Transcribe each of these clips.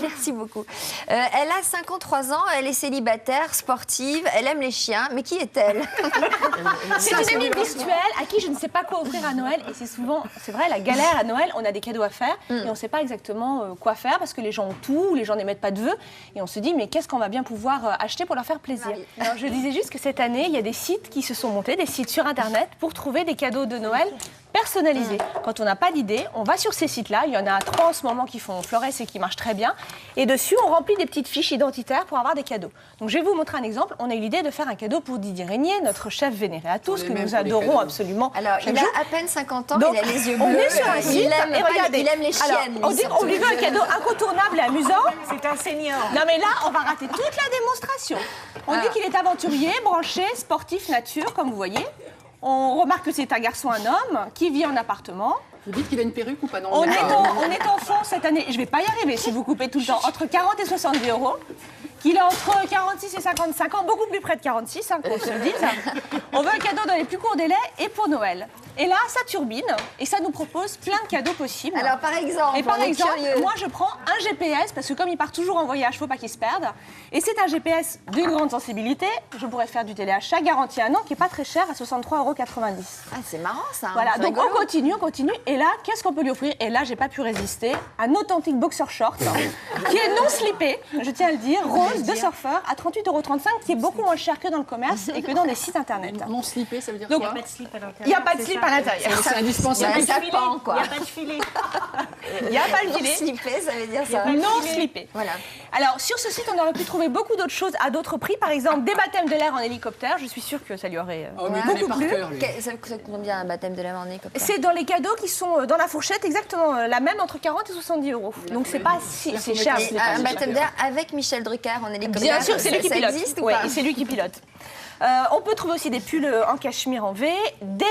Merci beaucoup. Elle a 53 ans, elle est célibataire, sportive, elle aime les chiens. Mais qui est-elle? C'est une amie virtuelle à qui je ne sais pas quoi offrir à Noël. Et c'est souvent, c'est vrai, la galère à Noël, on a des cadeaux à faire et on ne sait pas exactement quoi faire parce que les gens ont tout, les gens n'émettent pas de vœux. Et on se dit, mais qu'est-ce qu'on va bien pouvoir acheter pour leur faire plaisir? Alors, je disais juste que cette année, il y a des sites qui se sont montés, des sites sur Internet pour trouver des cadeaux de Noël personnalisés. Quand on n'a pas d'idée, on va sur ces sites-là. Il y en a 3 en ce moment qui font Flores et qui marchent très bien. Et dessus, on remplit des petites fiches identitaires pour avoir des cadeaux. Donc, je vais vous montrer un exemple. On a eu l'idée de faire un cadeau pour Didier Régnier, notre chef vénéré à tous, que nous adorons absolument. Alors, il a à peine 50 ans, donc, il a les yeux bleus. On est sur un site et regardez, il aime les chiennes. Alors, on lui veut un cadeau incontournable et amusant. C'est un senior. Non, mais là, on va rater toute la démonstration. On dit qu'il est aventurier, branché, sportif, nature, comme vous voyez. On remarque que c'est un garçon, un homme, qui vit en appartement. Vous dites qu'il a une perruque ou pas? Non, On est en fond cette année, je ne vais pas y arriver si vous coupez tout le temps, entre 40 et 70 €. Qu'il a entre 46 et 55 ans, beaucoup plus près de 46, hein, qu'on se le dise. On veut un cadeau dans les plus courts délais et pour Noël. Et là, ça turbine et ça nous propose plein de cadeaux possibles. Alors, par exemple, et par exemple, moi, je prends un GPS parce que comme il part toujours en voyage, il ne faut pas qu'il se perde. Et c'est un GPS d'une grande sensibilité. Je pourrais faire du téléachat garanti 1 an qui n'est pas très cher, à 63,90 €. Ah, c'est marrant ça. Voilà, donc on continue. Et là, qu'est-ce qu'on peut lui offrir? Et là, j'ai pas pu résister. Un authentique boxer short qui est non slippé, je tiens à le dire, rose de surfeur à 38,35 €, qui est beaucoup moins cher que dans le commerce et que dans des sites internet. Non slippé, ça veut dire Donc, quoi? Il n'y a pas de slip à l'intérieur. Il n'y a pas de slip à l'intérieur. C'est indispensable. Il y a un sapin, quoi. Il n'y a pas de filet. Il n'y a pas le Non filet. slippé, ça veut dire ça. Non slippé. Voilà. Alors, sur ce site, on aurait pu trouver beaucoup d'autres choses à d'autres prix. Par exemple, des baptêmes de l'air en hélicoptère. Je suis sûre que ça lui aurait Oh, mais il connaît beaucoup par plu. cœur, lui. Ça coûte combien un baptême de l'air en hélicoptère? C'est dans les cadeaux qui sont dans la fourchette, exactement la même, entre 40 et 70 €. Donc, c'est pas si c'est cher. Et un baptême d'air avec Michel Drucker en hélicoptère. Bien sûr, c'est lui qui ça pilote. existe ou Ouais, pas? et c'est lui qui pilote. On peut trouver aussi des pulls en cachemire en V, des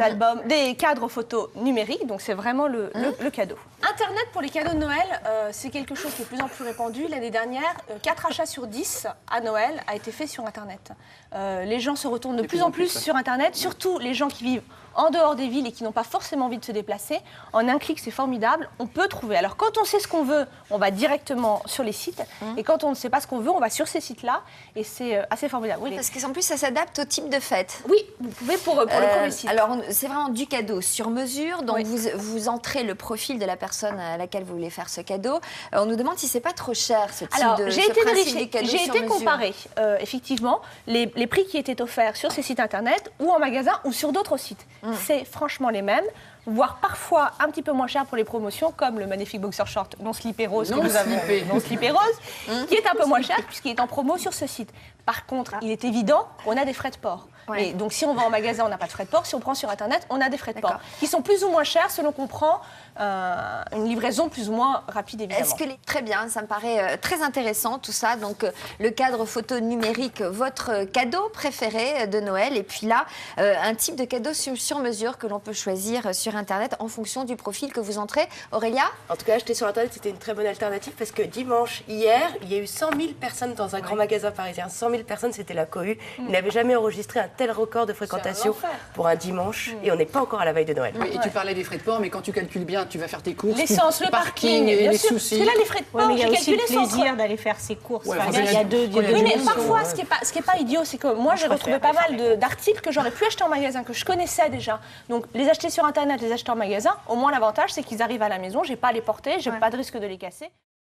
albums, des cadres photos numériques, donc c'est vraiment le cadeau. Internet pour les cadeaux de Noël, c'est quelque chose qui est de plus en plus répandu. L'année dernière, 4 achats sur 10 à Noël a été fait sur Internet. Les gens se retournent de plus en plus sur Internet, surtout les gens qui vivent en dehors des villes et qui n'ont pas forcément envie de se déplacer. En un clic, c'est formidable, on peut trouver. Alors quand on sait ce qu'on veut, on va directement sur les sites, et quand on ne sait pas ce qu'on veut, on va sur ces sites-là, et c'est assez formidable. Oui, parce qu'en plus, ça s'adapte au type de fête. Oui, vous pouvez pour le premier site. Alors, c'est vraiment du cadeau sur mesure. Donc, Oui. vous entrez le profil de la personne à laquelle vous voulez faire ce cadeau. On nous demande si c'est pas trop cher, ce type Alors, de j'ai ce été principe vérifier, du cadeau j'ai sur été mesure. comparer, effectivement, les prix qui étaient offerts sur ces sites internet ou en magasin ou sur d'autres sites. C'est franchement les mêmes, voire parfois un petit peu moins cher pour les promotions, comme le magnifique boxer short non slippé rose Non que nous avons, slippé. non slippé rose, qui est un peu moins cher puisqu'il est en promo sur ce site. Par contre, il est évident qu'on a des frais de port. Ouais. Et donc, si on va en magasin, on n'a pas de frais de port. Si on prend sur Internet, on a des frais de port D'accord. qui sont plus ou moins chers selon qu'on prend une livraison plus ou moins rapide, évidemment. Est-ce que très bien, ça me paraît très intéressant tout ça. Donc le cadre photo numérique, votre cadeau préféré de Noël, et puis là un type de cadeau sur mesure que l'on peut choisir sur Internet en fonction du profil que vous entrez. Aurélia? En tout cas, acheter sur Internet, c'était une très bonne alternative parce que dimanche, hier, il y a eu 100 000 personnes dans un grand magasin parisien. 100 000 personnes, c'était la cohue. Ils n'avaient jamais enregistré un tel record de fréquentation pour un dimanche et on n'est pas encore à la veille de Noël. Oui, et tu parlais des frais de port, mais quand tu calcules bien, tu vas faire tes courses. L'essence, le parking, et bien les sûr. soucis. Parce que là, les frais de port, Mais il y a j'ai aussi le calculé sans plaisir d'aller faire ses courses. Ouais, Enfin, enfin, il y a deux il y a Oui, mais dimensions, parfois, ouais. ce qui est pas idiot, c'est que moi, j'ai retrouvé pas mal d'articles que j'aurais pu acheter en magasin, que je connaissais déjà. Donc, les acheter sur Internet, les acheter en magasin, au moins l'avantage, c'est qu'ils arrivent à la maison, j'ai pas à les porter, j'ai pas de risque de les casser.